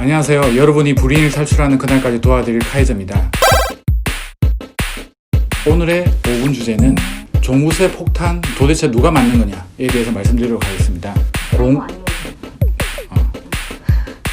안녕하세요. 여러분이 불이익을 탈출하는 그날까지 도와드릴 카이저입니다. 오늘의 5분 주제는 종부세 폭탄 도대체 누가 맞는 거냐에 대해서 말씀드리도록 하겠습니다.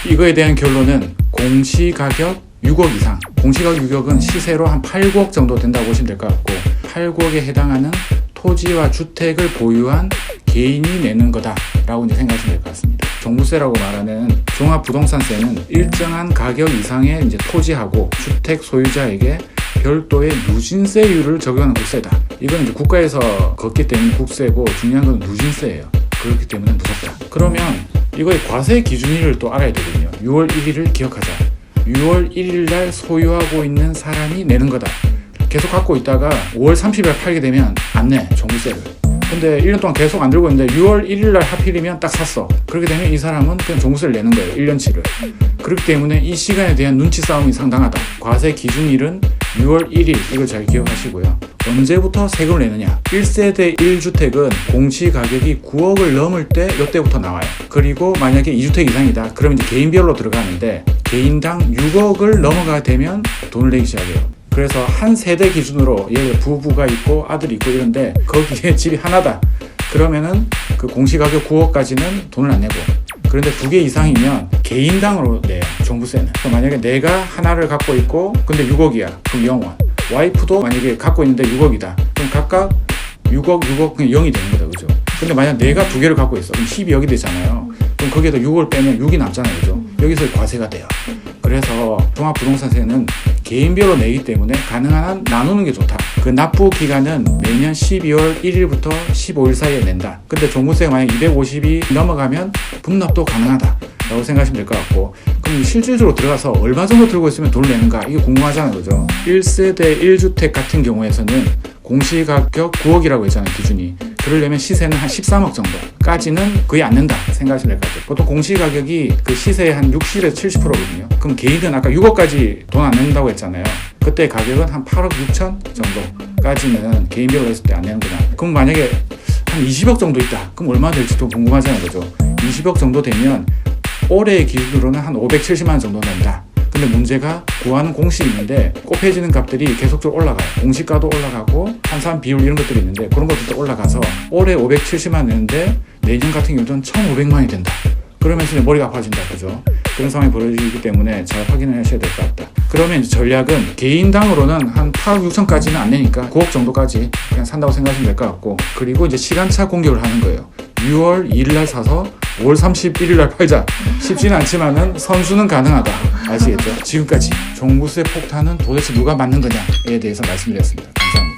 이거에 대한 결론은 공시가격 6억 이상, 공시가격 6억은 시세로 한 8, 9억 정도 된다고 보시면 될 것 같고 8, 9억에 해당하는 토지와 주택을 보유한 개인이 내는 거다라고 이제 생각하시면 될 것 같습니다. 종부세라고 말하는 종합부동산세는 일정한 가격 이상의 이제 토지하고 주택 소유자에게 별도의 누진세율을 적용하는 국세다. 이건 이제 국가에서 걷기 때문에 국세고 중요한 건 누진세예요. 그렇기 때문에 무섭다. 그러면 이거의 과세 기준일을 또 알아야 되거든요. 6월 1일을 기억하자. 6월 1일 날 소유하고 있는 사람이 내는 거다. 계속 갖고 있다가 5월 30일 팔게 되면 안 내, 종부세를. 근데 1년 동안 계속 안 들고 있는데 6월 1일 날 하필이면 딱 샀어. 그렇게 되면 이 사람은 그냥 종부세를 내는 거예요. 1년치를. 그렇기 때문에 이 시간에 대한 눈치 싸움이 상당하다. 과세 기준일은 6월 1일, 이걸 잘 기억하시고요. 언제부터 세금을 내느냐? 1세대 1주택은 공시가격이 9억을 넘을 때 이때부터 나와요. 그리고 만약에 2주택 이상이다. 그러면 이제 개인별로 들어가는데 개인당 6억을 넘어가게 되면 돈을 내기 시작해요. 그래서 한 세대 기준으로 예를 들어 부부가 있고 아들이 있고 이런데 거기에 집이 하나다. 그러면은 그 공시가격 9억까지는 돈을 안 내고, 그런데 2개 이상이면 개인당으로 내요, 종부세는. 만약에 내가 하나를 갖고 있고 근데 6억이야. 그럼 0원. 와이프도 만약에 갖고 있는데 6억이다. 그럼 각각 6억 그냥 0이 되는 거다. 그죠? 근데 만약 내가 2개를 갖고 있어. 그럼 12억이 되잖아요. 그럼 거기에다 6을 빼면 6이 남잖아요. 그죠? 여기서 과세가 돼요. 그래서 종합부동산세는 개인별로 내기 때문에 가능한 한 나누는 게 좋다. 그 납부 기간은 매년 12월 1일부터 15일 사이에 낸다. 근데 종부세가 만약 250이 넘어가면 분납도 가능하다 라고 생각하시면 될 것 같고, 그럼 실질적으로 들어가서 얼마 정도 들고 있으면 돈을 내는가, 이게 궁금하잖아요. 그죠? 1세대 1주택 같은 경우에서는 공시가격 9억이라고 했잖아요, 기준이. 그러려면 시세는 한 13억 정도까지는 거의 안 낸다 생각하시면 될 것 같아요. 보통 공시가격이 그 시세의 한 60에서 70%거든요. 그럼 개인은 아까 6억까지 돈 안 낸다고 했잖아요. 그때 가격은 한 8억 6천 정도까지는 개인별로 했을 때 안 내는구나. 그럼 만약에 한 20억 정도 있다. 그럼 얼마 될지도 궁금하잖아요. 그죠? 20억 정도 되면 올해 기준으로는 한 570만 원 정도 낸다. 근데 문제가 구하는 공식이 있는데 곱해지는 값들이 계속적으로 올라가요. 공시가도 올라가고 환산 비율 이런 것들이 있는데 그런 것들도 올라가서 올해 570만 원 내는데 내년 같은 경우는 1,500만이 된다. 그러면서 머리가 아파진다. 그죠? 그런 상황이 벌어지기 때문에 잘 확인을 하셔야 될 것 같다. 그러면 이제 전략은 개인당으로는 한 8억 6천까지는 안 내니까 9억 정도까지 그냥 산다고 생각하시면 될 것 같고, 그리고 이제 시간차 공격을 하는 거예요. 6월 2일 날 사서 5월 31일 날 팔자. 쉽지는 않지만은 선수는 가능하다. 아시겠죠? 지금까지 종부세 폭탄은 도대체 누가 맞는 거냐에 대해서 말씀드렸습니다. 감사합니다.